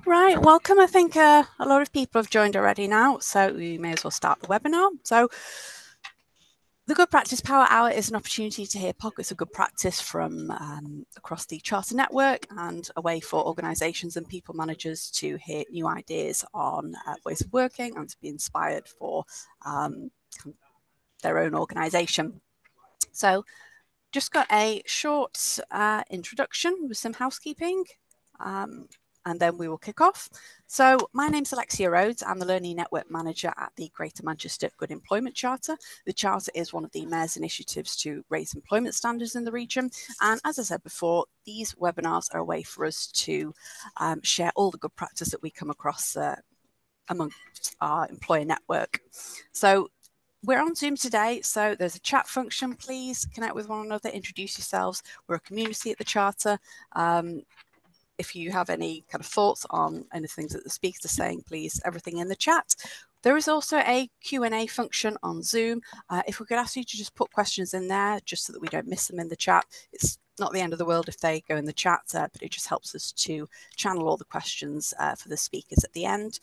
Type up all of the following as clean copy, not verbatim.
Right, welcome. I think a lot of people have joined already now, so we may as well start the webinar. So the Good Practice Power Hour is an opportunity to hear pockets of good practice from across the Charter Network and a way for organisations and people managers to hear new ideas on ways of working and to be inspired for their own organisation. So just got a short introduction with some housekeeping. And then we will kick off. So my name's Alexia Rhodes. I'm the Learning Network Manager at the Greater Manchester Good Employment Charter. The Charter is one of the Mayor's initiatives to raise employment standards in the region. And as I said before, these webinars are a way for us to share all the good practice that we come across amongst our employer network. So we're on Zoom today, so there's a chat function. Please connect with one another, introduce yourselves. We're a community at the Charter. If you have any kind of thoughts on any things that the speakers are saying, please, everything in the chat. There is also a Q&A function on Zoom. If we could ask you to just put questions in there, just so that we don't miss them in the chat. It's not the end of the world if they go in the chat, but it just helps us to channel all the questions for the speakers at the end.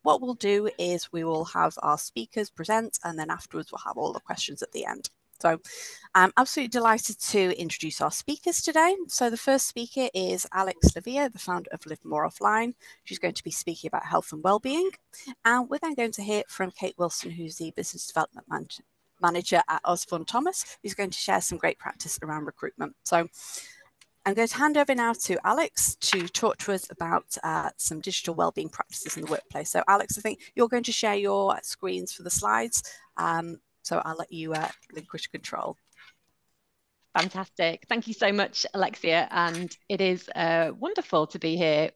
What we'll do is we will have our speakers present, and then afterwards we'll have all the questions at the end. So I'm absolutely delighted to introduce our speakers today. So the first speaker is Alessandra La Via, the founder of Live More Offline. She's going to be speaking about health and wellbeing. And we're then going to hear from Kate Wilson, who's the business development manager at Osborne Thomas, who's going to share some great practice around recruitment. So I'm going to hand over now to Alex to talk to us about some digital wellbeing practices in the workplace. So Alex, I think you're going to share your screens for the slides. So I'll let you relinquish control. Fantastic. Thank you so much, Alexia. And it is wonderful to be here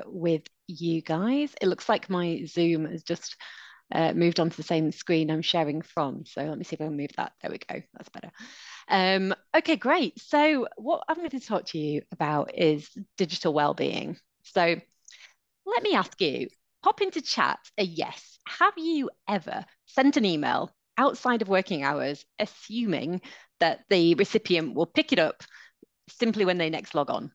with you guys. It looks like my Zoom has just moved onto the same screen I'm sharing from. So let me see if I can move that. There we go. That's better. Okay, great. So what I'm going to talk to you about is digital wellbeing. So let me ask you, pop into chat a yes. Have you ever sent an email outside of working hours, assuming that the recipient will pick it up simply when they next log on?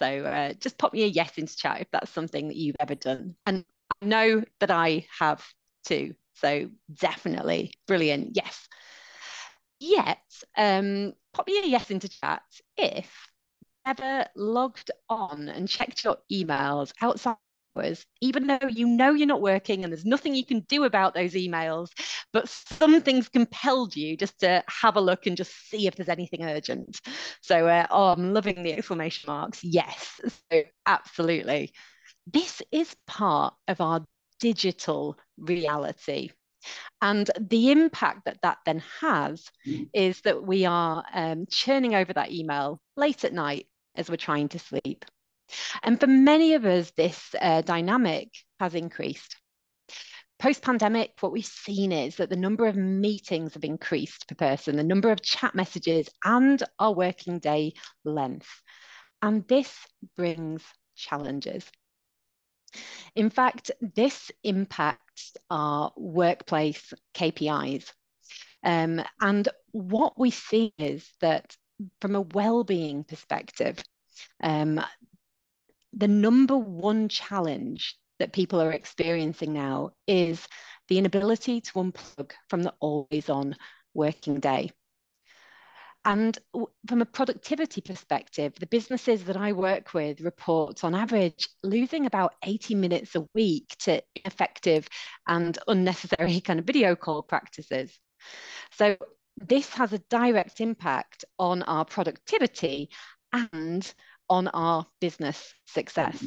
So just pop me a yes into chat if that's something that you've ever done. And I know that I have too. So definitely brilliant. Yes. Yet, pop me a yes into chat if ever logged on and checked your emails outside hours, even though you know you're not working and there's nothing you can do about those emails, but something's compelled you just to have a look and just see if there's anything urgent. So, I'm loving the exclamation marks. Yes, so absolutely. This is part of our digital reality. And the impact that that then has is that we are churning over that email late at night as we're trying to sleep. And for many of us, this dynamic has increased. Post-pandemic, what we've seen is that the number of meetings have increased per person, the number of chat messages, and our working day length. And this brings challenges. In fact, this impacts our workplace KPIs. And what we see is that from a well-being perspective, the number one challenge that people are experiencing now is the inability to unplug from the always-on working day. And from a productivity perspective, the businesses that I work with report on average losing about 80 minutes a week to ineffective and unnecessary kind of video call practices. So this has a direct impact on our productivity and on our business success.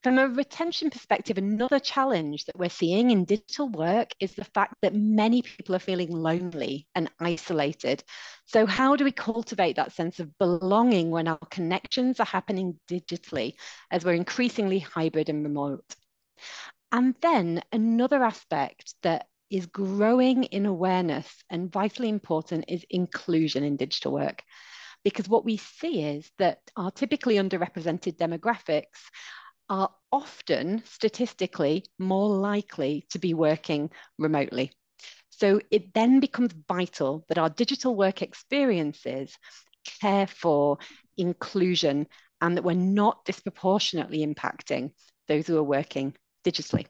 From a retention perspective, another challenge that we're seeing in digital work is the fact that many people are feeling lonely and isolated. So how do we cultivate that sense of belonging when our connections are happening digitally as we're increasingly hybrid and remote? And then another aspect that is growing in awareness and vitally important is inclusion in digital work. Because what we see is that our typically underrepresented demographics are often statistically more likely to be working remotely. So it then becomes vital that our digital work experiences care for inclusion and that we're not disproportionately impacting those who are working digitally.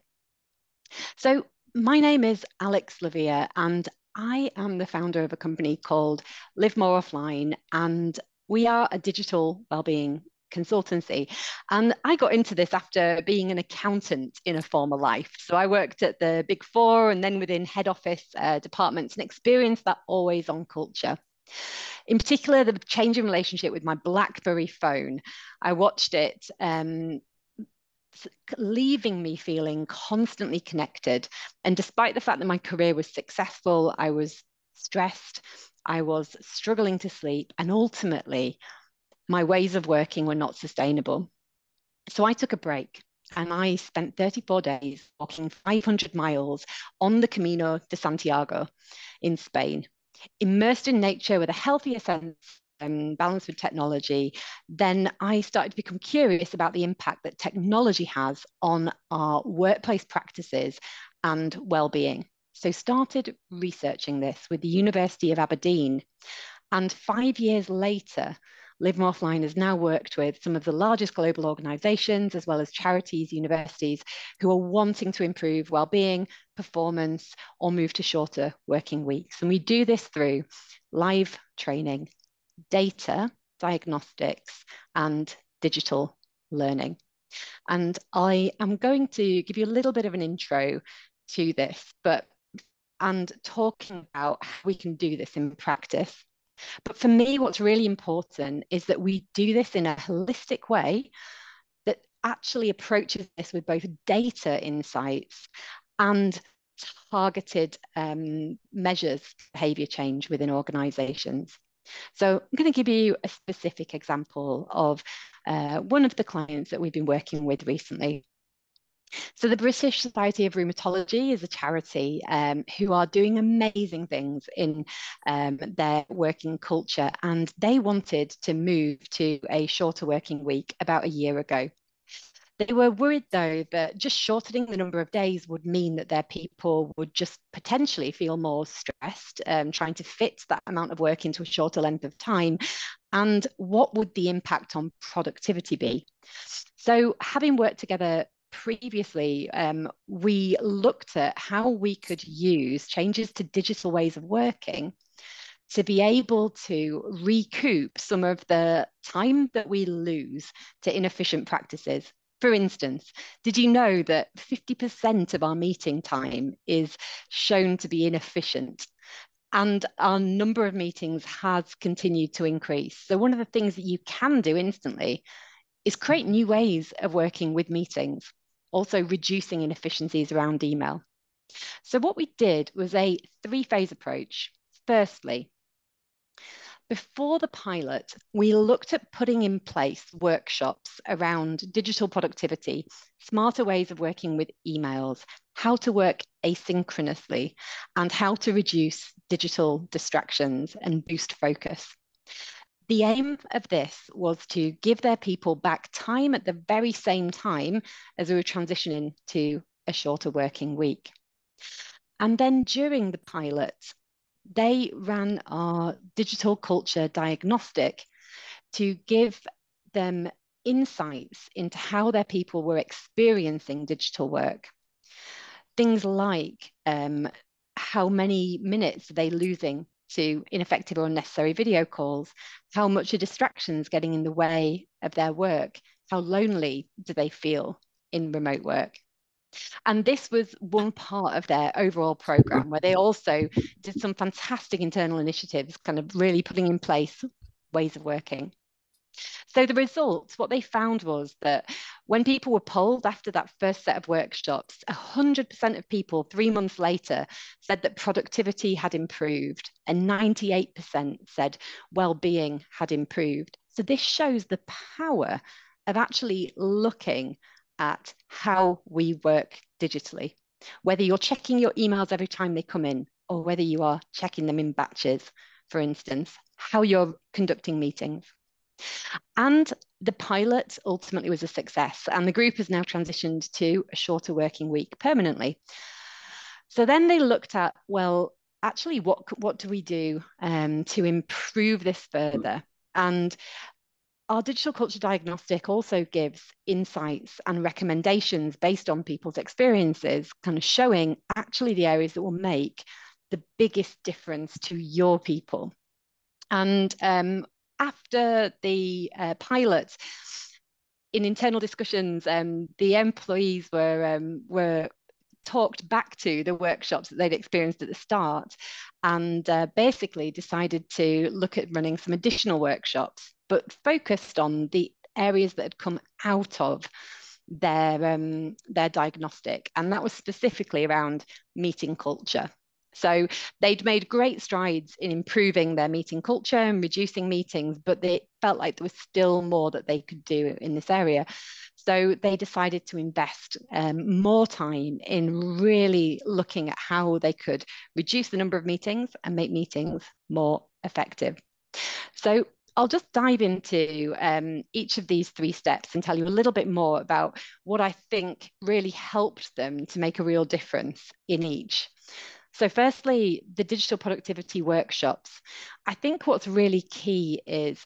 So my name is Alex La Via, and I am the founder of a company called Live More Offline, and we are a digital wellbeing consultancy. And I got into this after being an accountant in a former life. So I worked at the Big Four and then within head office departments and experienced that always on culture. In particular, the changing relationship with my BlackBerry phone. I watched it leaving me feeling constantly connected. And despite the fact that my career was successful, I was stressed, I was struggling to sleep, and ultimately, my ways of working were not sustainable. So I took a break and I spent 34 days walking 500 miles on the Camino de Santiago in Spain, immersed in nature with a healthier sense and balance with technology. Then I started to become curious about the impact that technology has on our workplace practices and well-being. So started researching this with the University of Aberdeen. And 5 years later, Live More Offline has now worked with some of the largest global organizations, as well as charities, universities, who are wanting to improve well-being, performance, or move to shorter working weeks. And we do this through live training, data, diagnostics, and digital learning. And I am going to give you a little bit of an intro to this, and talking about how we can do this in practice. But for me, what's really important is that we do this in a holistic way that actually approaches this with both data insights and targeted measures behavior change within organizations. So I'm going to give you a specific example of one of the clients that we've been working with recently. So the British Society of Rheumatology is a charity who are doing amazing things in their working culture, and they wanted to move to a shorter working week about a year ago. They were worried, though, that just shortening the number of days would mean that their people would just potentially feel more stressed, trying to fit that amount of work into a shorter length of time. And what would the impact on productivity be? So, having worked together previously, we looked at how we could use changes to digital ways of working to be able to recoup some of the time that we lose to inefficient practices. For instance, did you know that 50% of our meeting time is shown to be inefficient? And our number of meetings has continued to increase. So one of the things that you can do instantly is create new ways of working with meetings, also reducing inefficiencies around email. So what we did was a three-phase approach. Firstly, before the pilot, we looked at putting in place workshops around digital productivity, smarter ways of working with emails, how to work asynchronously, and how to reduce digital distractions and boost focus. The aim of this was to give their people back time at the very same time as we were transitioning to a shorter working week. And then during the pilot, they ran our digital culture diagnostic to give them insights into how their people were experiencing digital work. Things like how many minutes are they losing to ineffective or unnecessary video calls? How much are distractions getting in the way of their work? How lonely do they feel in remote work? And this was one part of their overall program where they also did some fantastic internal initiatives, kind of really putting in place ways of working. So the results, what they found was that when people were polled after that first set of workshops, 100% of people 3 months later said that productivity had improved, and 98% said well-being had improved. So this shows the power of actually looking at how we work digitally, whether you're checking your emails every time they come in, or whether you are checking them in batches, for instance, how you're conducting meetings. And the pilot ultimately was a success, and the group has now transitioned to a shorter working week permanently. So then they looked at, well, actually, what do we do to improve this further? And our digital culture diagnostic also gives insights and recommendations based on people's experiences, kind of showing actually the areas that will make the biggest difference to your people. And after the pilot, in internal discussions, the employees were talked back to the workshops that they'd experienced at the start, and basically decided to look at running some additional workshops, but focused on the areas that had come out of their diagnostic, and that was specifically around meeting culture. So they'd made great strides in improving their meeting culture and reducing meetings, but they felt like there was still more that they could do in this area. So they decided to invest more time in really looking at how they could reduce the number of meetings and make meetings more effective. So I'll just dive into each of these 3 steps and tell you a little bit more about what I think really helped them to make a real difference in each. So firstly, the digital productivity workshops. I think what's really key is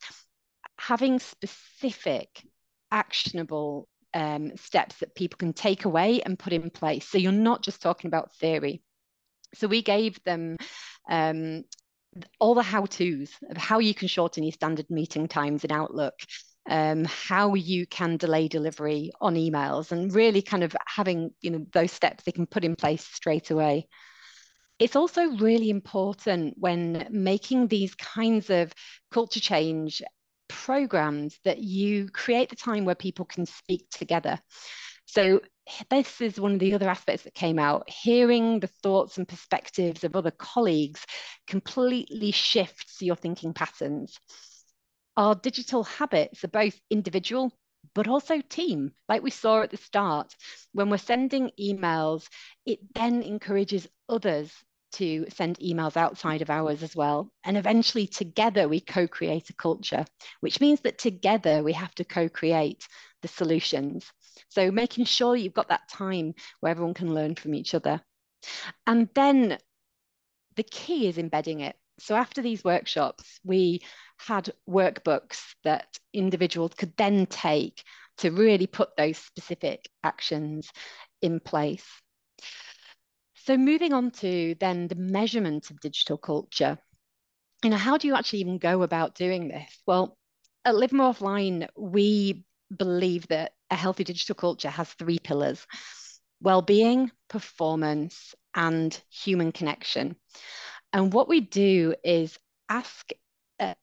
having specific, actionable steps that people can take away and put in place. So you're not just talking about theory. So we gave them all the how-tos of how you can shorten your standard meeting times in Outlook, how you can delay delivery on emails, and really kind of having those steps they can put in place straight away. It's also really important when making these kinds of culture change programs that you create the time where people can speak together. So this is one of the other aspects that came out. Hearing the thoughts and perspectives of other colleagues completely shifts your thinking patterns. Our digital habits are both individual but also team, like we saw at the start. When we're sending emails, it then encourages others to send emails outside of hours as well. And eventually together we co-create a culture, which means that together we have to co-create the solutions. So making sure you've got that time where everyone can learn from each other. And then the key is embedding it. So after these workshops, we had workbooks that individuals could then take to really put those specific actions in place. So moving on to then the measurement of digital culture. How do you actually even go about doing this? Well, at Live More Offline, we believe that a healthy digital culture has 3 pillars: well-being, performance, and human connection. And what we do is ask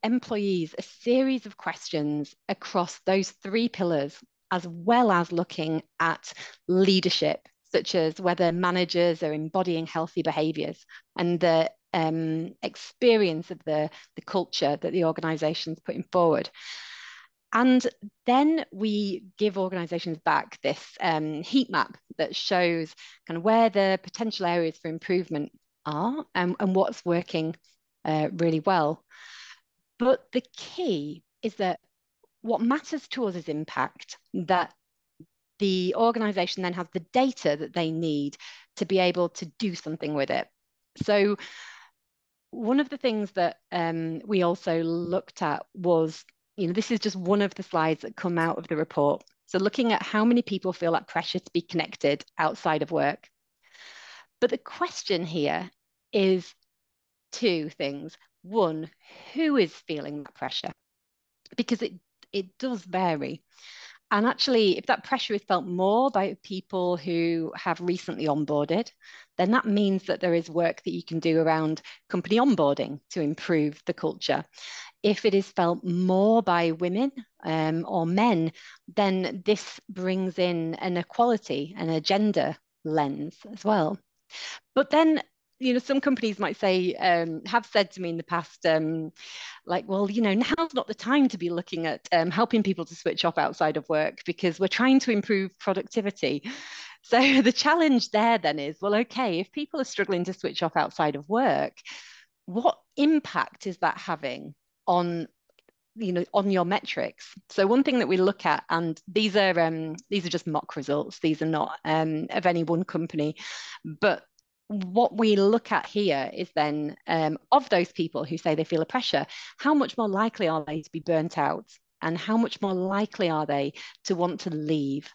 employees a series of questions across those 3 pillars, as well as looking at leadership, such as whether managers are embodying healthy behaviours and the experience of the culture that the organisation's putting forward. And then we give organisations back this heat map that shows kind of where the potential areas for improvement are and what's working really well. But the key is that what matters to us is impact, that the organisation then has the data that they need to be able to do something with it. So one of the things that we also looked at was, this is just one of the slides that come out of the report. So looking at how many people feel that pressure to be connected outside of work. But the question here is 2 things. One, who is feeling that pressure? Because it does vary. And actually, if that pressure is felt more by people who have recently onboarded, then that means that there is work that you can do around company onboarding to improve the culture. If it is felt more by women or men, then this brings in an equality and a gender lens as well. But then, some companies might say, have said to me in the past, like, well, now's not the time to be looking at helping people to switch off outside of work because we're trying to improve productivity. So the challenge there then is, well, okay, if people are struggling to switch off outside of work, what impact is that having on your metrics? So one thing that we look at, and these are just mock results, these are not of any one company, but what we look at here is then of those people who say they feel a pressure, how much more likely are they to be burnt out and how much more likely are they to want to leave?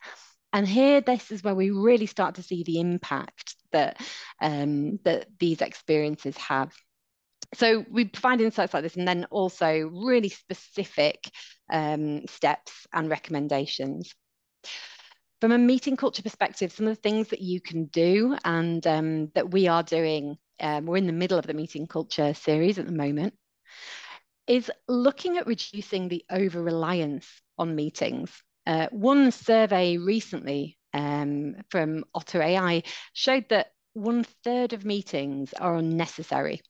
And here, this is where we really start to see the impact that that these experiences have. So we provide insights like this, and then also really specific steps and recommendations. From a meeting culture perspective, some of the things that you can do and that we are doing, we're in the middle of the meeting culture series at the moment, is looking at reducing the over-reliance on meetings. One survey recently from Otter AI showed that 1/3 of meetings are unnecessary.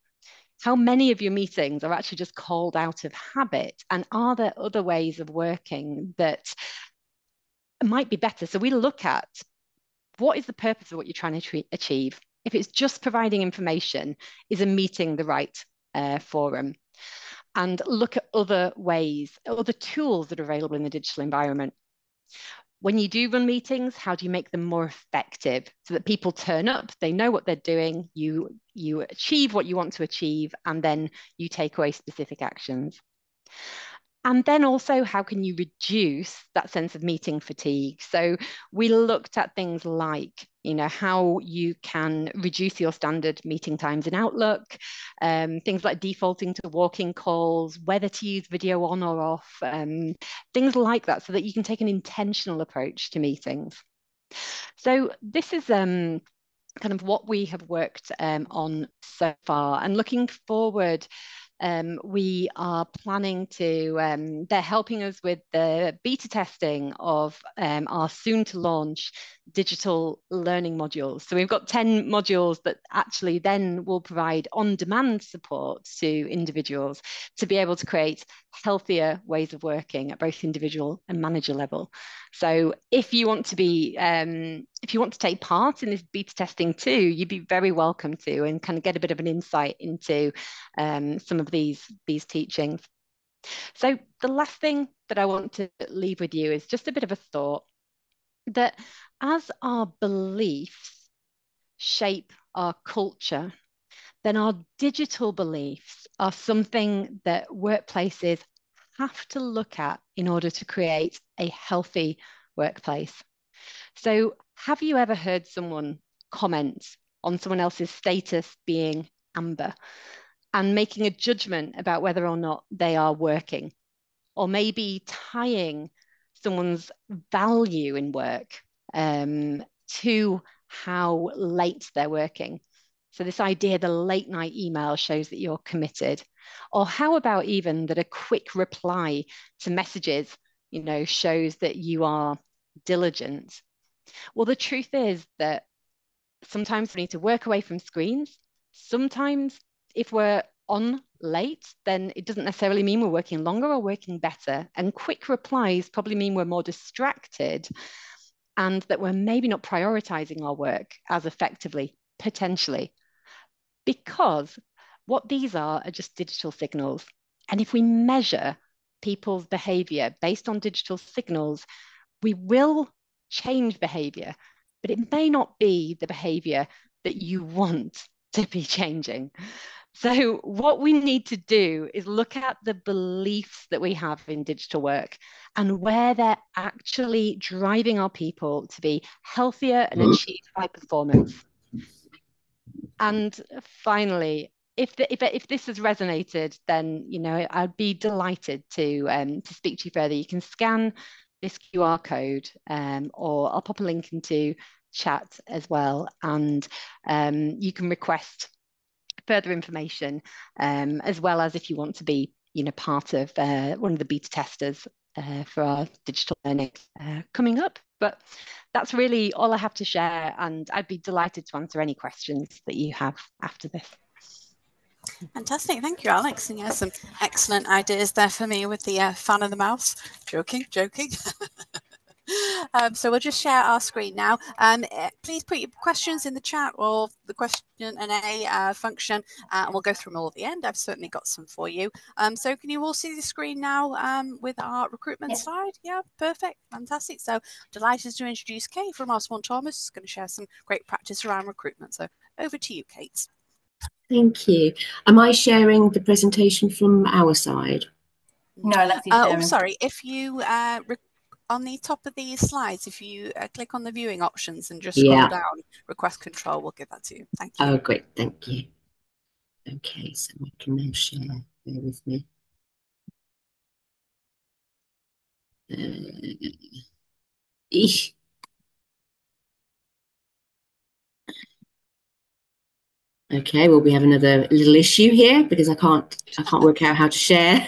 How many of your meetings are actually just called out of habit? And are there other ways of working that might be better? So we look at what is the purpose of what you're trying to achieve. If it's just providing information, is a meeting the right forum? And look at other ways, other tools that are available in the digital environment. When you do run meetings, how do you make them more effective so that people turn up, they know what they're doing, you achieve what you want to achieve, and then you take away specific actions? And then also, how can you reduce that sense of meeting fatigue? So we looked at things like, how you can reduce your standard meeting times in Outlook, things like defaulting to walk-in calls, whether to use video on or off, things like that, so that you can take an intentional approach to meetings. So this is kind of what we have worked on so far. And looking forward, we are planning to, they're helping us with the beta testing of our soon to launch digital learning modules. So we've got 10 modules that actually then will provide on-demand support to individuals to be able to create healthier ways of working at both individual and manager level. So if you want to be, if you want to take part in this beta testing too, you'd be very welcome to, and kind of get a bit of an insight into some of these teachings. So the last thing that I want to leave with you is just a bit of a thought that as our beliefs shape our culture, then our digital beliefs are something that workplaces have to look at in order to create a healthy workplace. So have you ever heard someone comment on someone else's status being amber and making a judgment about whether or not they are working, or maybe tying someone's value in work to how late they're working? So this idea, the late night email shows that you're committed. Or how about even that a quick reply to messages, shows that you are diligent? Well, the truth is that sometimes we need to work away from screens. Sometimes if we're on late, then it doesn't necessarily mean we're working longer or working better. And quick replies probably mean we're more distracted and that we're maybe not prioritizing our work as effectively, potentially. Because what these are just digital signals. And if we measure people's behavior based on digital signals, we will change behavior, but it may not be the behavior that you want to be changing. So what we need to do is look at the beliefs that we have in digital work and where they're actually driving our people to be healthier and achieve high performance. And finally, if this has resonated, then I'd be delighted to speak to you further. You can scan this QR code, or I'll pop a link into chat as well, and you can request further information, as well as if you want to be part of one of the beta testers for our digital learning coming up. But that's really all I have to share, and I'd be delighted to answer any questions that you have after this. Fantastic, thank you, Alex. And yeah, some excellent ideas there for me with the fan of the mouse. Joking. So we'll just share our screen now. Please put your questions in the chat or the question and a function, and we'll go through them all at the end. I've certainly got some for you. So can you all see the screen now with our recruitment slide? Yeah, perfect, fantastic. So delighted to introduce Kate from Osborne Thomas, who's going to share some great practice around recruitment. So over to you, Kate. Thank you. Am I sharing the presentation from our side? No, Alexia's sharing. Oh, sorry. If you on the top of these slides, if you click on the viewing options and just scroll down, request control will give that to you. Thank you. Oh, great. Thank you. Okay, so I can now share. Bear with me. Okay, well, we have another little issue here because I can't work out how to share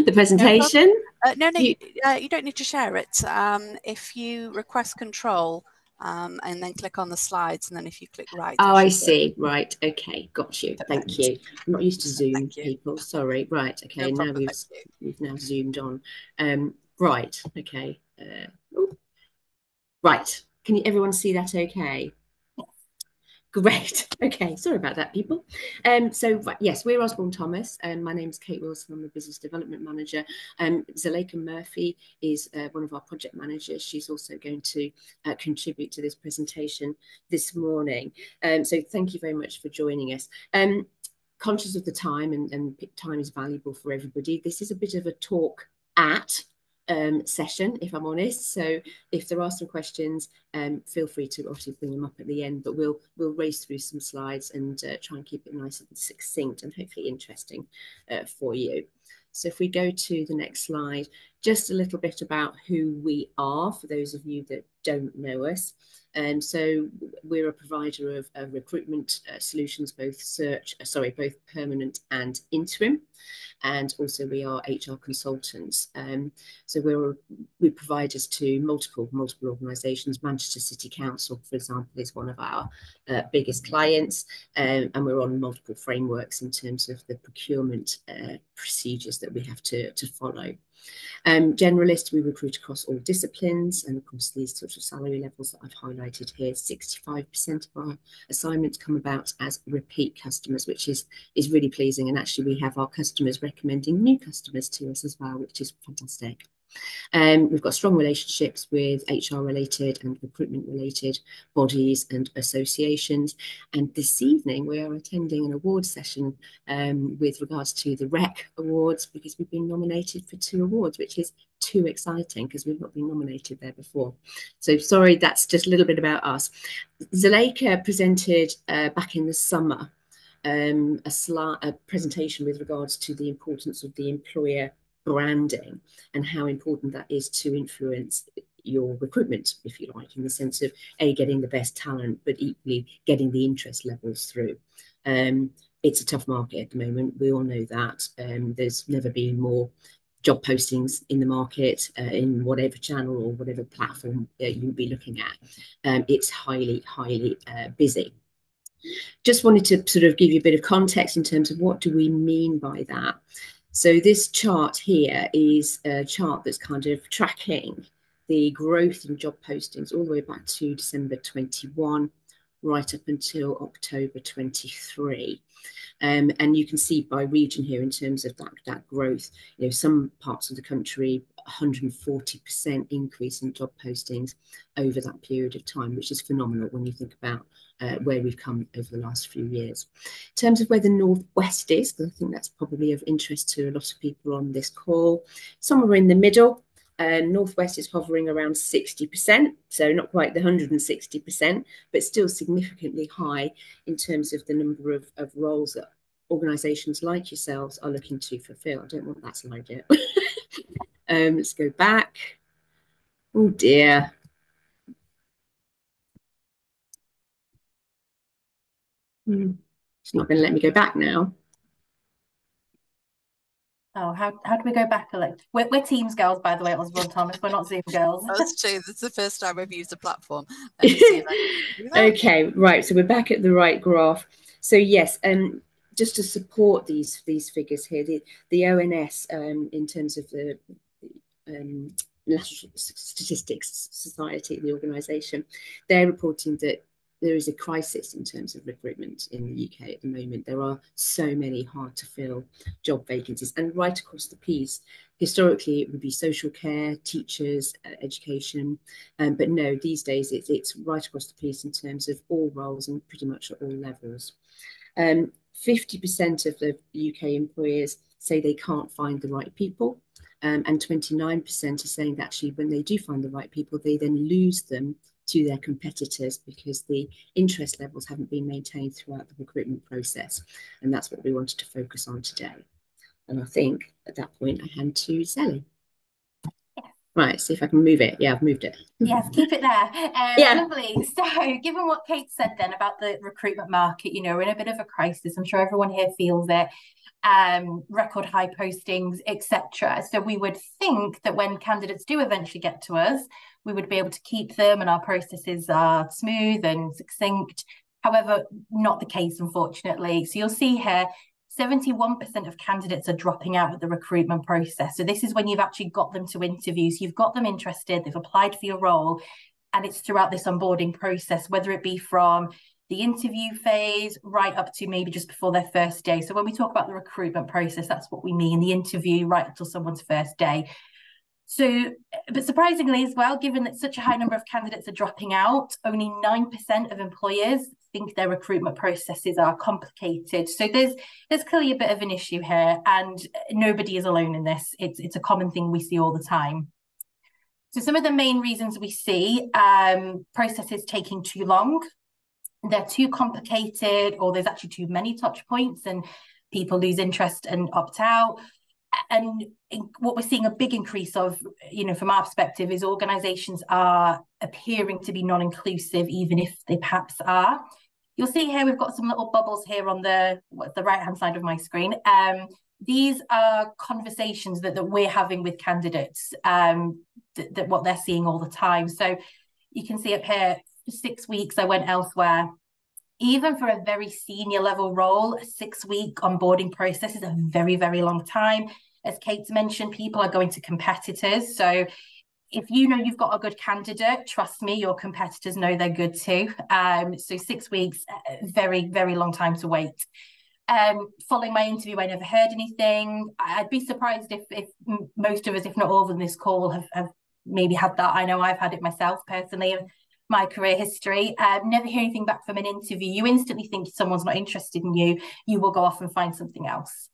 the presentation. No, you don't need to share it. If you request control and then click on the slides, and then if you click right. Oh, I see. Right. Okay. Got you. Thank you. I'm not used to Zoom, people. Sorry. Right. Okay. No now we've now zoomed on. Right. Okay. Right. Can everyone see that okay? Great. Okay, sorry about that, people. Yes, we're Osborne Thomas, and my name is Kate Wilson. I'm the Business Development Manager. Zelakah Murphy is one of our project managers. She's also going to contribute to this presentation this morning. So thank you very much for joining us. Conscious of the time, and time is valuable for everybody. This is a bit of a talk at session, if I'm honest. So if there are some questions, feel free to obviously bring them up at the end, but we'll race through some slides and try and keep it nice and succinct and hopefully interesting for you. So if we go to the next slide, just a little bit about who we are for those of you that don't know us. So we're a provider of recruitment solutions, both permanent and interim. And also we are HR consultants. So we provide us to multiple organisations. Manchester City Council, for example, is one of our biggest clients, and we're on multiple frameworks in terms of the procurement procedures that we have to follow. Generalist, we recruit across all disciplines, and of course these sorts of salary levels that I've highlighted here, 65% of our assignments come about as repeat customers, which is really pleasing. And actually we have our customers recommending new customers to us as well, which is fantastic. We've got strong relationships with HR related and recruitment related bodies and associations. And this evening we are attending an award session with regards to the REC Awards, because we've been nominated for 2 awards, which is too exciting because we've not been nominated there before. So sorry, that's just a little bit about us. Zelakah presented back in the summer a presentation with regards to the importance of the employer branding and how important that is to influence your recruitment, if you like, in the sense of getting the best talent, but equally getting the interest levels through. It's a tough market at the moment. We all know that. There's never been more job postings in the market in whatever channel or whatever platform you'll be looking at. It's highly busy. Just wanted to sort of give you a bit of context in terms of what do we mean by that. So this chart here is a chart that's kind of tracking the growth in job postings all the way back to December 21, right up until October 23. And you can see by region here in terms of that growth, you know, some parts of the country, 140% increase in job postings over that period of time, which is phenomenal when you think about where we've come over the last few years. In terms of where the Northwest is, because I think that's probably of interest to a lot of people on this call, somewhere in the middle. Northwest is hovering around 60%, so not quite the 160%, but still significantly high in terms of the number of roles that organisations like yourselves are looking to fulfil. I don't want that slide yet. Let's go back. Oh dear. It's not going to let me go back now. Oh, how do we go back, Alex? We're Teams girls, by the way, Osborne Thomas. We're not Zoom girls. That's true. This is the first time I've used a platform. Let me see if I can do that. Okay, right. So we're back at the right graph. So yes, just to support these figures here, the ONS in terms of the National Statistics Society, the organisation, they're reporting that there is a crisis in terms of recruitment in the UK at the moment. There are so many hard to fill job vacancies, and right across the piece. Historically, it would be social care, teachers, education, but no, these days it's right across the piece in terms of all roles and pretty much at all levels. 50% of the UK employers say they can't find the right people. And 29% are saying that actually when they do find the right people, they then lose them to their competitors because the interest levels haven't been maintained throughout the recruitment process. And that's what we wanted to focus on today. And I think at that point, I hand to Sally. Right, see if I can move it. Yeah, I've moved it. Yes, keep it there. Yeah. Lovely. So given what Kate said then about the recruitment market, we're in a bit of a crisis. I'm sure everyone here feels it. Record high postings, etc. So we would think that when candidates do eventually get to us, we would be able to keep them and our processes are smooth and succinct. However, not the case, unfortunately. So you'll see here, 71% of candidates are dropping out of the recruitment process. So this is when you've actually got them to interviews, you've got them interested, they've applied for your role, and it's throughout this onboarding process, whether it be from the interview phase right up to maybe just before their first day. So when we talk about the recruitment process, that's what we mean, the interview right until someone's first day. So, but surprisingly as well, given that such a high number of candidates are dropping out, only 9% of employers think their recruitment processes are complicated. So there's clearly a bit of an issue here, and nobody is alone in this. It's a common thing we see all the time. So some of the main reasons we see processes taking too long, they're too complicated, or there's actually too many touch points and people lose interest and opt out. And what we're seeing a big increase of, from our perspective, is organisations are appearing to be non-inclusive, even if they perhaps are. You'll see here we've got some little bubbles here on the right-hand side of my screen. These are conversations that we're having with candidates, that what they're seeing all the time. So you can see up here, for 6 weeks I went elsewhere. Even for a very senior level role, a 6-week onboarding process is a very, very long time. As Kate's mentioned, people are going to competitors. So if you know you've got a good candidate, trust me, your competitors know they're good too. So 6 weeks, very, very long time to wait. Following my interview, I never heard anything. I'd be surprised if most of us, if not all of them, this call have maybe had that. I know I've had it myself personally. My career history, never hear anything back from an interview. You instantly think someone's not interested in you. You will go off and find something else.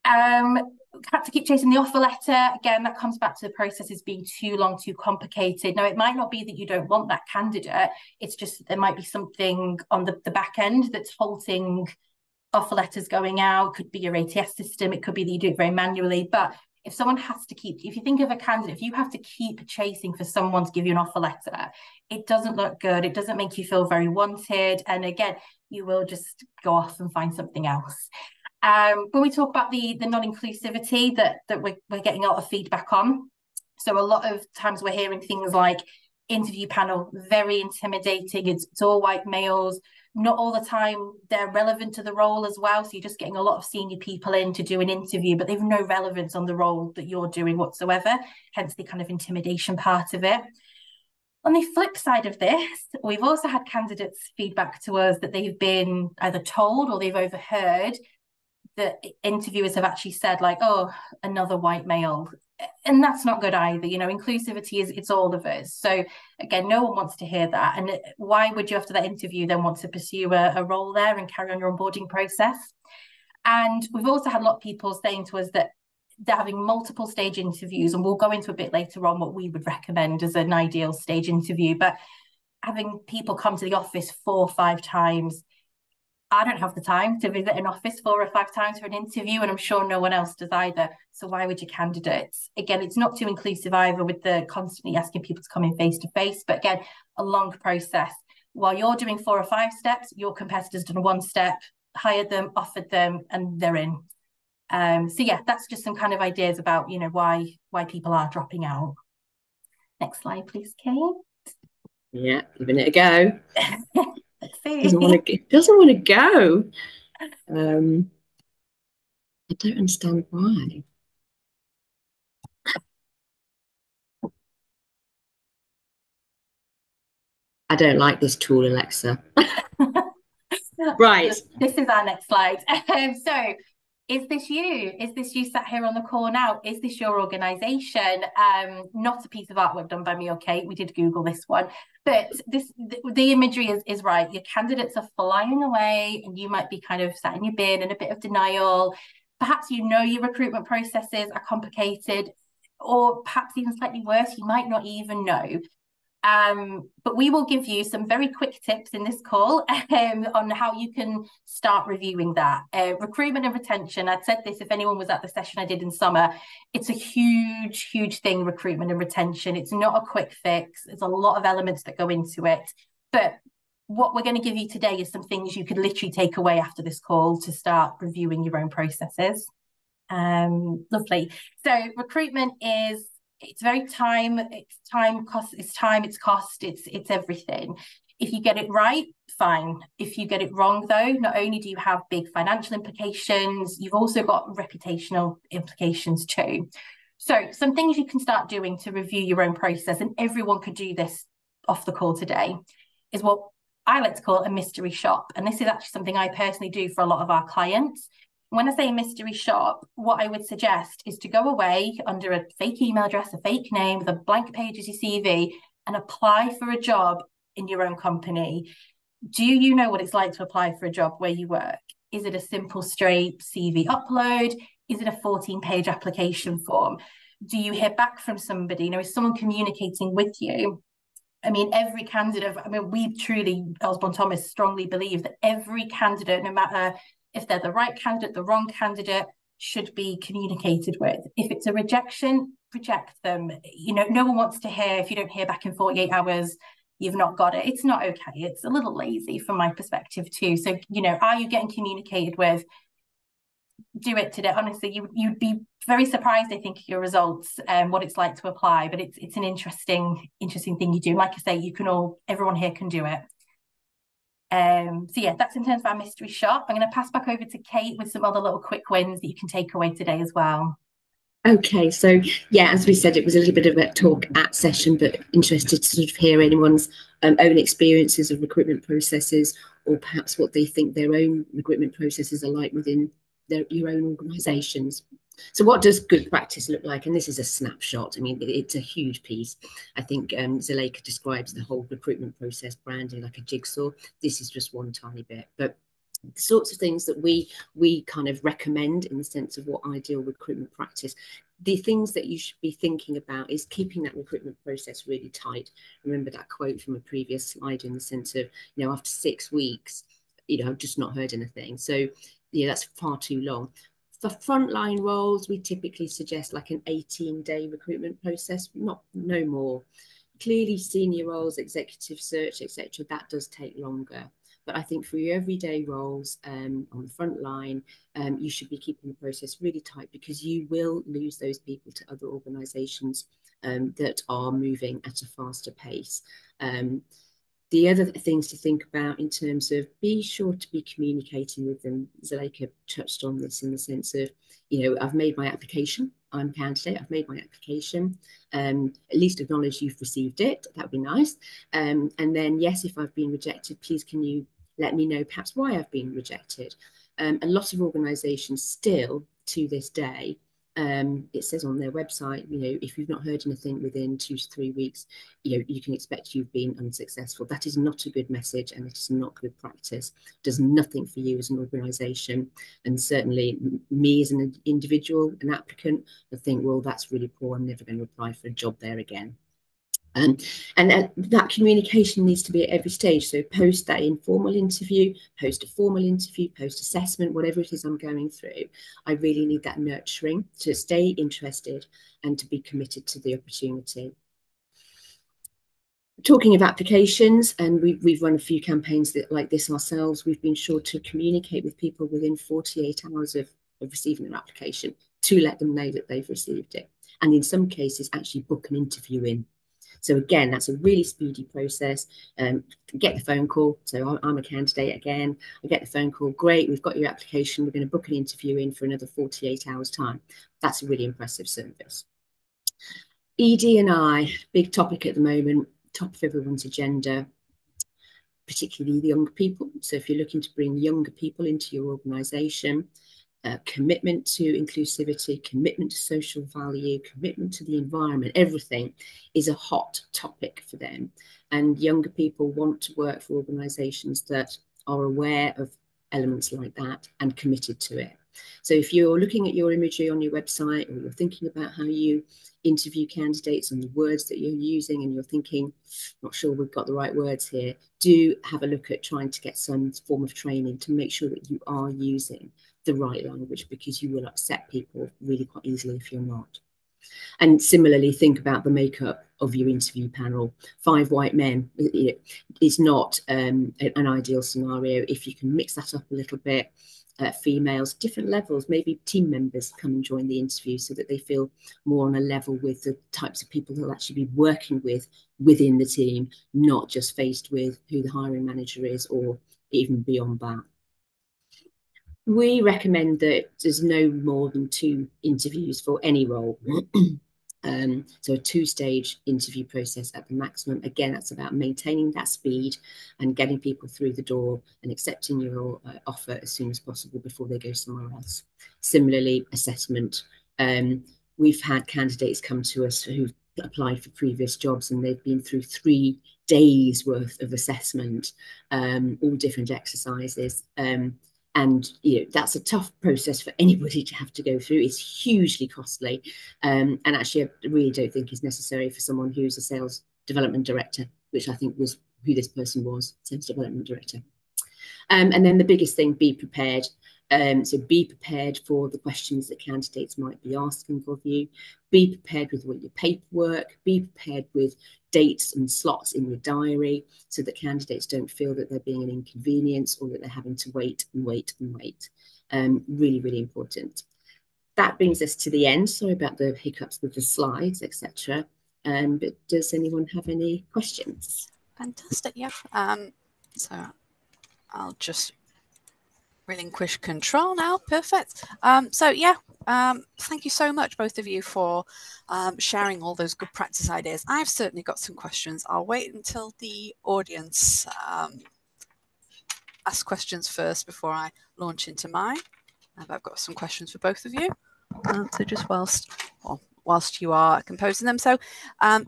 Had to keep chasing the offer letter. Again, that comes back to the processes being too long, too complicated. Now, it might not be that you don't want that candidate. It's just that there might be something on the back end that's halting offer letters going out. Could be your ATS system. It could be that you do it very manually. But if someone has to keep, if you think of a candidate, if you have to keep chasing for someone to give you an offer letter, it doesn't look good. It doesn't make you feel very wanted. And again, you will just go off and find something else. When we talk about the non-inclusivity that we're getting a lot of feedback on, so a lot of times we're hearing things like interview panel, very intimidating. It's all white males. Not all the time they're relevant to the role as well. So you're just getting a lot of senior people in to do an interview, but they've no relevance on the role that you're doing whatsoever, hence the kind of intimidation part of it. On the flip side of this, we've also had candidates feedback to us that they've been either told or they've overheard that interviewers have actually said like, oh, another white male. And that's not good either. Inclusivity it's all of us. So again, no one wants to hear that. And why would you, after that interview, then want to pursue a role there and carry on your onboarding process? And we've also had a lot of people saying to us that they're having multiple stage interviews, and we'll go into a bit later on what we would recommend as an ideal stage interview. But having people come to the office 4 or 5 times, I don't have the time to visit an office 4 or 5 times for an interview, and I'm sure no one else does either. So why would your candidates? Again, it's not too inclusive either with the constantly asking people to come in face to face, but again, a long process. While you're doing 4 or 5 steps, your competitor's done 1 step, hired them, offered them, and they're in. So yeah, that's just some kind of ideas about, why people are dropping out. Next slide, please, Kate. Yeah, giving it a go. Let's see. Doesn't want to go. I don't understand why. I don't like this tool, Alexa. Right. This is our next slide. So is this you? Is this you sat here on the call now? Is this your organisation? Not a piece of artwork done by me or Kate. We did Google this one. But the imagery is right. Your candidates are flying away and you might be kind of sat in your bin in a bit of denial. Perhaps you know your recruitment processes are complicated, or perhaps even slightly worse, you might not even know. But we will give you some very quick tips in this call on how you can start reviewing that. Recruitment and retention, I'd said this if anyone was at the session I did in summer, it's a huge, huge thing, recruitment and retention. It's not a quick fix. There's a lot of elements that go into it. But what we're going to give you today is some things you could literally take away after this call to start reviewing your own processes. Lovely. So recruitment is, it's cost, it's everything. If you get it right, fine. If you get it wrong though, not only do you have big financial implications, you've also got reputational implications too. So some things you can start doing to review your own process, and everyone could do this off the call today, is what I like to call a mystery shop. And this is actually something I personally do for a lot of our clients. When I say mystery shop, what I would suggest is to go away under a fake email address, a fake name, with a blank page as your CV, and apply for a job in your own company. Do you know what it's like to apply for a job where you work? Is it a simple, straight CV upload? Is it a 14-page application form? Do you hear back from somebody? You know, is someone communicating with you? I mean, every candidate, we truly, Osborne Thomas, strongly believe that every candidate, no matter if they're the right candidate, the wrong candidate, should be communicated with. If it's a rejection, reject them. You know, no one wants to hear, if you don't hear back in 48 hours, you've not got it. It's not okay. It's a little lazy from my perspective too. So, you know, are you getting communicated with? Do it today. Honestly, you'd be very surprised, I think, your results and what it's like to apply. But it's an interesting thing you do. Like I say, everyone here can do it. So yeah, that's in terms of our mystery shop. I'm going to pass back over to Kate with some other little quick wins that you can take away today as well. Okay, so yeah, as we said, it was a little bit of a talk at session, but interested to sort of hear anyone's own experiences of recruitment processes, or perhaps what they think their own recruitment processes are like within your own organisations. So what does good practice look like? And this is a snapshot. I mean, it's a huge piece. I think Zelakah describes the whole recruitment process branding like a jigsaw. This is just one tiny bit, but the sorts of things that we kind of recommend in the sense of what ideal recruitment practice, the things that you should be thinking about is keeping that recruitment process really tight. Remember that quote from a previous slide in the sense of, you know, after 6 weeks, you know, I've just not heard anything. So yeah, that's far too long. For frontline roles, we typically suggest like an 18-day recruitment process, no more. Clearly senior roles, executive search, etc., that does take longer. But I think for your everyday roles on the front line, you should be keeping the process really tight, because you will lose those people to other organisations that are moving at a faster pace. The other things to think about in terms of, be sure to be communicating with them. Zelakah touched on this in the sense of, you know, I've made my application, I'm a candidate, I've made my application, at least acknowledge you've received it, that would be nice. And then, yes, if I've been rejected, please can you let me know perhaps why I've been rejected. A lot of organisations still, to this day, it says on their website, you know, if you've not heard anything within 2 to 3 weeks, you know, you can expect you've been unsuccessful. That is not a good message, and it is not good practice. It does nothing for you as an organisation, and certainly me as an individual, an applicant, I think, well, that's really poor. I'm never going to apply for a job there again. And that communication needs to be at every stage. So post that informal interview, post a formal interview, post assessment, whatever it is I'm going through, I really need that nurturing to stay interested and to be committed to the opportunity. Talking of applications, and we've run a few campaigns like this ourselves, we've been sure to communicate with people within 48 hours of receiving their application to let them know that they've received it. And in some cases, actually book an interview in. So again, that's a really speedy process. Get the phone call. So I'm a candidate again. I get the phone call. Great, we've got your application. We're going to book an interview in for another 48 hours time. That's a really impressive service. ED&I, big topic at the moment, top of everyone's agenda, particularly the younger people. So if you're looking to bring younger people into your organisation, commitment to inclusivity, commitment to social value, commitment to the environment, everything is a hot topic for them. And younger people want to work for organisations that are aware of elements like that and committed to it. So if you're looking at your imagery on your website, or you're thinking about how you interview candidates and the words that you're using, and you're thinking, not sure we've got the right words here, do have a look at trying to get some form of training to make sure that you are using the right language, because you will upset people really quite easily if you're not. And similarly, think about the makeup of your interview panel. 5 white men is not an ideal scenario. If you can mix that up a little bit, females, different levels, maybe team members come and join the interview so that they feel more on a level with the types of people they'll actually be working with within the team, not just faced with who the hiring manager is or even beyond that. We recommend that there's no more than 2 interviews for any role. So a 2-stage interview process at the maximum. Again, that's about maintaining that speed and getting people through the door and accepting your offer as soon as possible before they go somewhere else. Similarly, assessment. We've had candidates come to us who've applied for previous jobs, and they've been through 3 days worth of assessment, all different exercises. And that's a tough process for anybody to have to go through. It's hugely costly, and actually I really don't think is necessary for someone who's a sales development director, which I think was who this person was, sales development director. And then the biggest thing, be prepared. So be prepared for the questions that candidates might be asking of you. Be prepared with all your paperwork. Be prepared with dates and slots in your diary so that candidates don't feel that they're being an inconvenience or that they're having to wait and wait and wait. Really, really important. That brings us to the end. Sorry about the hiccups with the slides, etc. But does anyone have any questions? Fantastic. Yeah. So I'll just relinquish control now. Perfect. So yeah, thank you so much, both of you, for sharing all those good practice ideas. I've certainly got some questions. I'll wait until the audience ask questions first before I launch into mine. I've got some questions for both of you. So just whilst you are composing them. So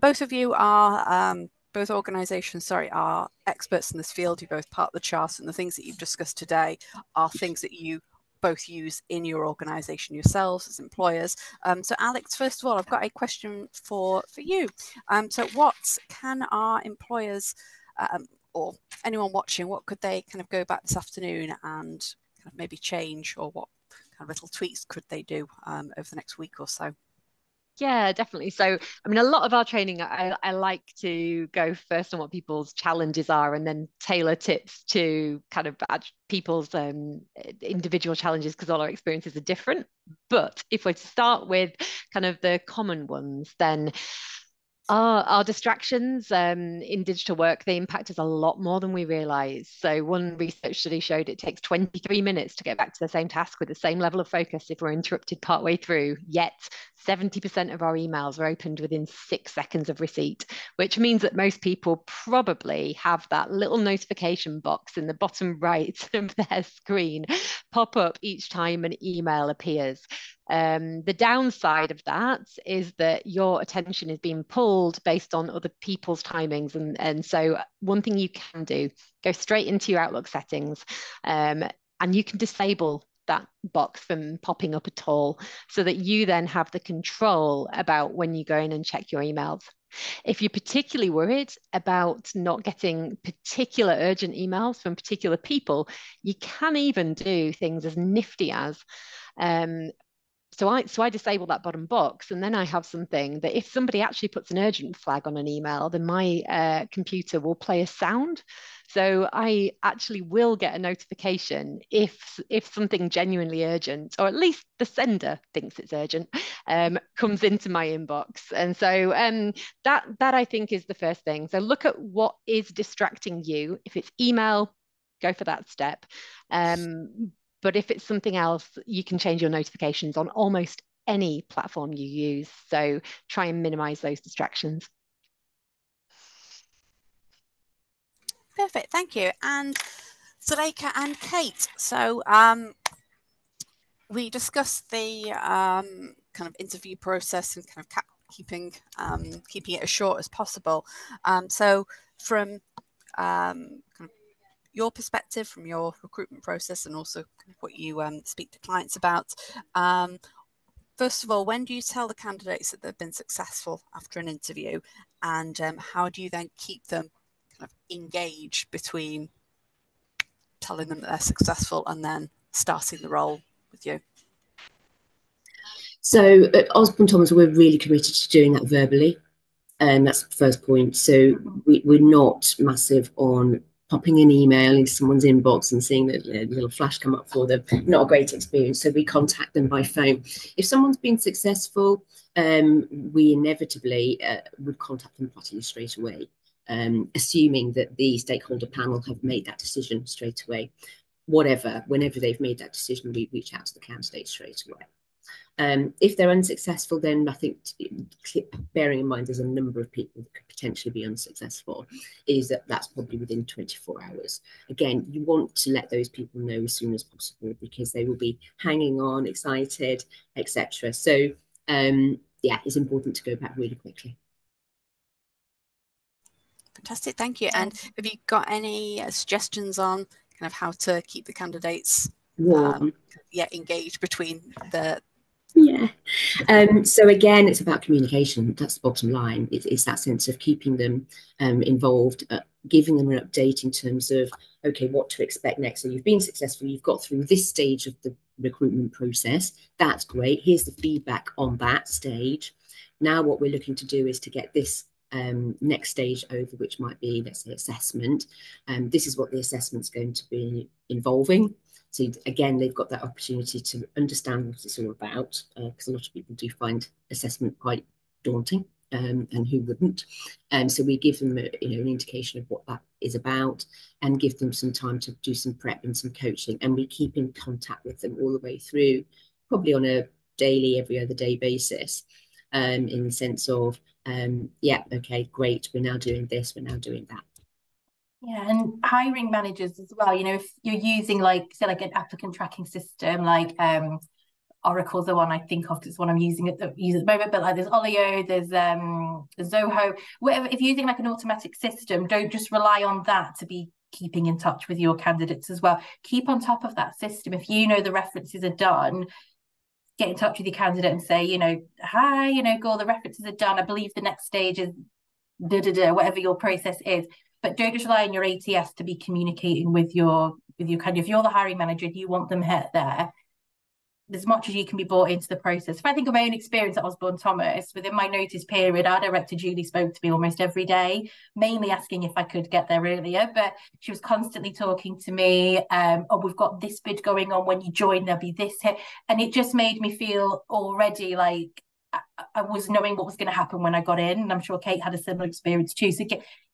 both of you are both organisations, are experts in this field. You're both part of the charter, and the things that you've discussed today are things that you both use in your organisation yourselves as employers. So Alex, first of all, I've got a question for you. So what can our employers or anyone watching, what could they kind of go back this afternoon and kind of maybe change, or what kind of little tweaks could they do over the next week or so? Yeah, definitely. So, I mean, a lot of our training, I like to go first on what people's challenges are and then tailor tips to kind of people's individual challenges, because all our experiences are different. But if we're to start with kind of the common ones, then our distractions in digital work, they impact us a lot more than we realise. So one research study showed it takes 23 minutes to get back to the same task with the same level of focus if we're interrupted partway through, yet 70% of our emails are opened within 6 seconds of receipt, which means that most people probably have that little notification box in the bottom right of their screen pop up each time an email appears. The downside of that is that your attention is being pulled based on other people's timings. And so one thing you can do, go straight into your Outlook settings, and you can disable that box from popping up at all so that you then have the control about when you go in and check your emails. If you're particularly worried about not getting particular urgent emails from particular people, you can even do things as nifty as So I disable that bottom box, and then I have something that if somebody actually puts an urgent flag on an email, then my computer will play a sound. So I actually will get a notification if something genuinely urgent, or at least the sender thinks it's urgent, comes into my inbox. And so that I think is the first thing. So look at what is distracting you. If it's email, go for that step. But if it's something else, you can change your notifications on almost any platform you use. So try and minimize those distractions. Perfect, thank you. And Zelakah and Kate, so we discussed the kind of interview process and kind of keeping it as short as possible. So from kind of your perspective from your recruitment process and also what you speak to clients about. First of all, when do you tell the candidates that they've been successful after an interview, and how do you then keep them kind of engaged between telling them that they're successful and then starting the role with you? So at Osborne Thomas, we're really committed to doing that verbally. And that's the first point. So we're not massive on popping an email into someone's inbox and seeing that little flash come up for them. Not a great experience. So we contact them by phone. If someone's been successful, we inevitably would contact them practically straight away, assuming that the stakeholder panel have made that decision straight away. Whenever they've made that decision, we reach out to the candidate straight away. If they're unsuccessful, then I think, bearing in mind there's a number of people that could potentially be unsuccessful, is that's probably within 24 hours. Again, you want to let those people know as soon as possible because they will be hanging on, excited, etc. So yeah, it's important to go back really quickly. Fantastic, thank you. And have you got any suggestions on kind of how to keep the candidates engaged between the... Yeah. So again, it's about communication. That's the bottom line. It's that sense of keeping them involved, giving them an update in terms of, okay, what to expect next. So you've been successful, you've got through this stage of the recruitment process. That's great. Here's the feedback on that stage. Now what we're looking to do is to get this next stage over, which might be, let's say, assessment. This is what the assessment's going to be involving. So again, they've got that opportunity to understand what it's all about, because a lot of people do find assessment quite daunting, and who wouldn't? So we give them an indication of what that is about, and give them some time to do some prep and some coaching, and we keep in contact with them all the way through, probably on a daily, every other day basis, in the sense of, yeah, okay, great, we're now doing this, we're now doing that. Yeah, and hiring managers as well, if you're using say an applicant tracking system like Oracle's the one I think of, because it's one I'm using at the moment, but there's Olio, there's Zoho, whatever. If you're using an automatic system, don't just rely on that to be keeping in touch with your candidates as well. Keep on top of that system. If the references are done, get in touch with your candidate and say, hi, Gore, the references are done. I believe the next stage is whatever your process is. But don't just rely on your ATS to be communicating with your candidate. If you're the hiring manager, you want them there, as much as you can be brought into the process. If I think of my own experience at Osborne Thomas, within my notice period, our director Julie spoke to me almost every day, mainly asking if I could get there earlier, but she was constantly talking to me, oh, we've got this bid going on, when you join there'll be this here, and it just made me feel already like I was knowing what was going to happen when I got in, and I'm sure Kate had a similar experience too. So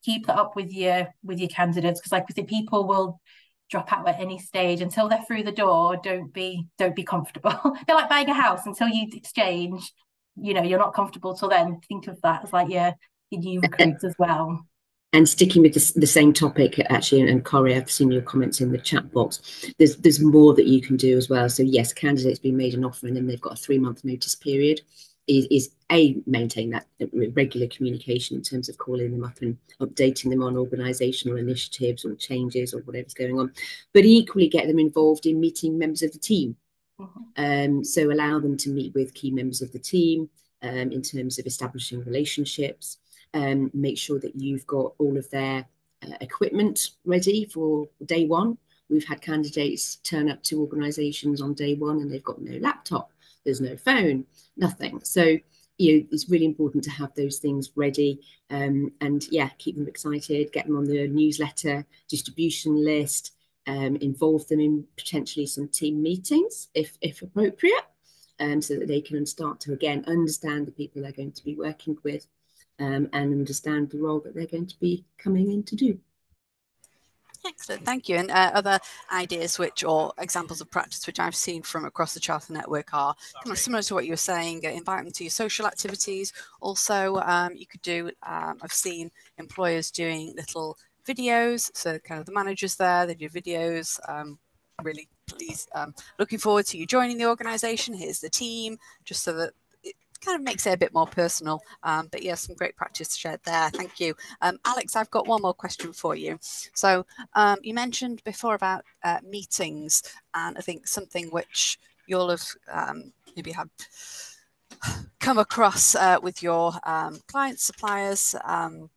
keep that up with your candidates, because like we said, people will drop out at any stage. Until they're through the door, don't be comfortable. They're like buying a house. Until you exchange, you're not comfortable till then. Think of that as your new recruits as well. And sticking with the same topic, actually, and Corey, I've seen your comments in the chat box. There's more that you can do as well. So yes, candidates being made an offer and then they've got a 3-month notice period. Is maintain that regular communication in terms of calling them up and updating them on organisational initiatives or changes or whatever's going on, but equally get them involved in meeting members of the team. So allow them to meet with key members of the team in terms of establishing relationships. Make sure that you've got all of their equipment ready for day one. We've had candidates turn up to organisations on day one and they've got no laptop, there's no phone, nothing. So it's really important to have those things ready, and yeah, keep them excited, get them on the newsletter distribution list, involve them in potentially some team meetings if appropriate, so that they can start to again understand the people they're going to be working with, and understand the role that they're going to be coming in to do. Excellent, thank you. And other ideas or examples of practice which I've seen from across the Charter Network are kind of similar to what you were saying, invite them to your social activities. Also, you could do, I've seen employers doing little videos, so kind of the managers there, they do videos, really please, looking forward to you joining the organisation, here's the team, just so that kind of makes it a bit more personal. But yeah, some great practice shared there. Thank you. Alex, I've got one more question for you. So you mentioned before about meetings, and I think something which you'll have maybe have come across with your clients, suppliers, and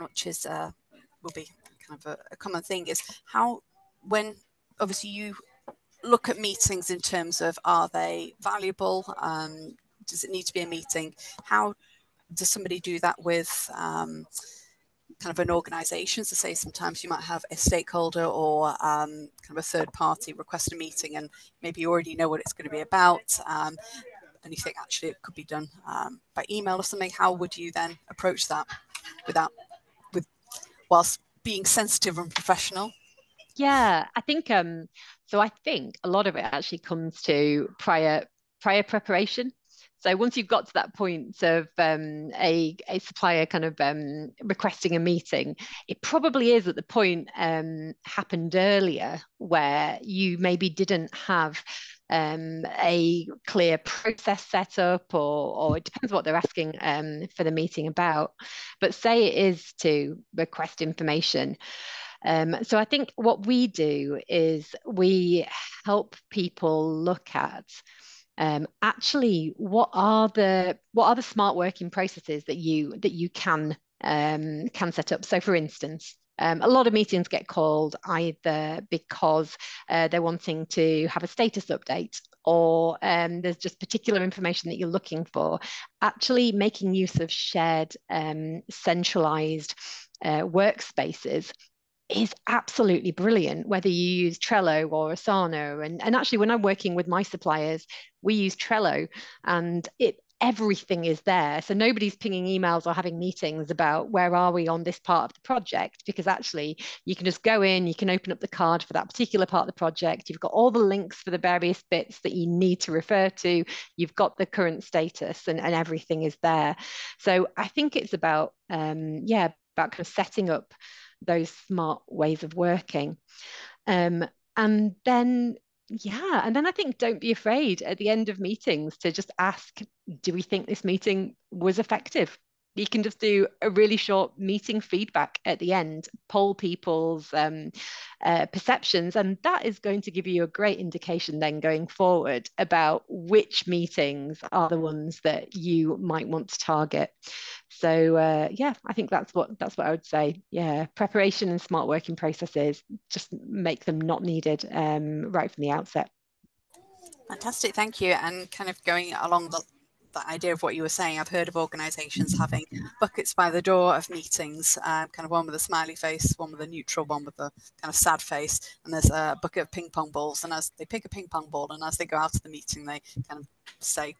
which is will be kind of a common thing, is how, when obviously you look at meetings in terms of, are they valuable? Does it need to be a meeting? How does somebody do that with kind of an organization? So say sometimes you might have a stakeholder or kind of a third party request a meeting, and maybe you already know what it's going to be about, and you think actually it could be done by email or something. How would you then approach that whilst being sensitive and professional? Yeah, I think so I think a lot of it actually comes to prior preparation. So once you've got to that point of a supplier kind of requesting a meeting, it probably is at the point happened earlier where you maybe didn't have a clear process set up, or it depends what they're asking for the meeting about. But say it is to request information. So I think what we do is we help people look at actually what are the smart working processes that you can set up. So for instance, a lot of meetings get called either because they're wanting to have a status update, or there's just particular information that you're looking for. Actually making use of shared centralized workspaces is absolutely brilliant, whether you use Trello or Asana. And actually, when I'm working with my suppliers, we use Trello, and everything is there. So nobody's pinging emails or having meetings about where are we on this part of the project, because actually you can just go in, you can open up the card for that particular part of the project. You've got all the links for the various bits that you need to refer to. You've got the current status, and everything is there. So I think it's about, about kind of setting up those smart ways of working. And then I think don't be afraid at the end of meetings to just ask, do we think this meeting was effective? You can just do a really short meeting feedback at the end, poll people's perceptions, and that is going to give you a great indication then going forward about which meetings are the ones that you might want to target. So I think that's what I would say. Yeah, preparation and smart working processes, just make them not needed right from the outset. Fantastic, thank you. And kind of going along the idea of what you were saying, I've heard of organisations having buckets by the door of meetings, kind of one with a smiley face, one with a neutral, one with a kind of sad face, and there's a bucket of ping pong balls, and as they pick a ping pong ball, and as they go out of the meeting, they kind of say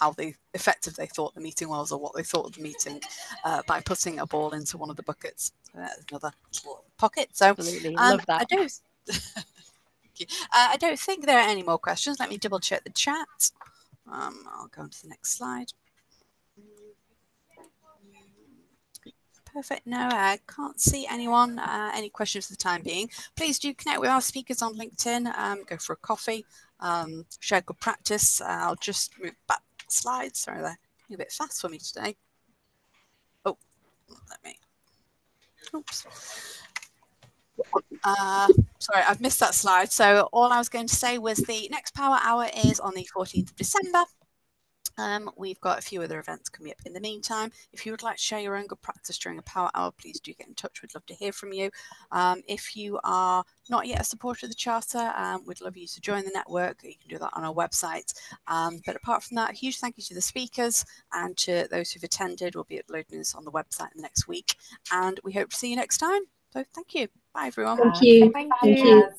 how effective they thought the meeting was, or what they thought of the meeting, by putting a ball into one of the buckets. So that's another little pocket. So absolutely love that. I don't think there are any more questions. Let me double check the chat. I'll go on to the next slide. Perfect. No, I can't see anyone. Any questions for the time being? Please do connect with our speakers on LinkedIn. Go for a coffee. Share good practice. I'll just move back slides. Sorry, they're a bit fast for me today. Oh, let me. Oops. Sorry, I've missed that slide. So all I was going to say was the next Power Hour is on the 14th of December. We've got a few other events coming up in the meantime. If you would like to share your own good practice during a Power Hour, please do get in touch. We'd love to hear from you. If you are not yet a supporter of the Charter, we'd love you to join the network. You can do that on our website. But apart from that, a huge thank you to the speakers and to those who've attended. We'll be uploading this on the website in the next week, and we hope to see you next time. So thank you. Bye, everyone. Thank you. Thank you.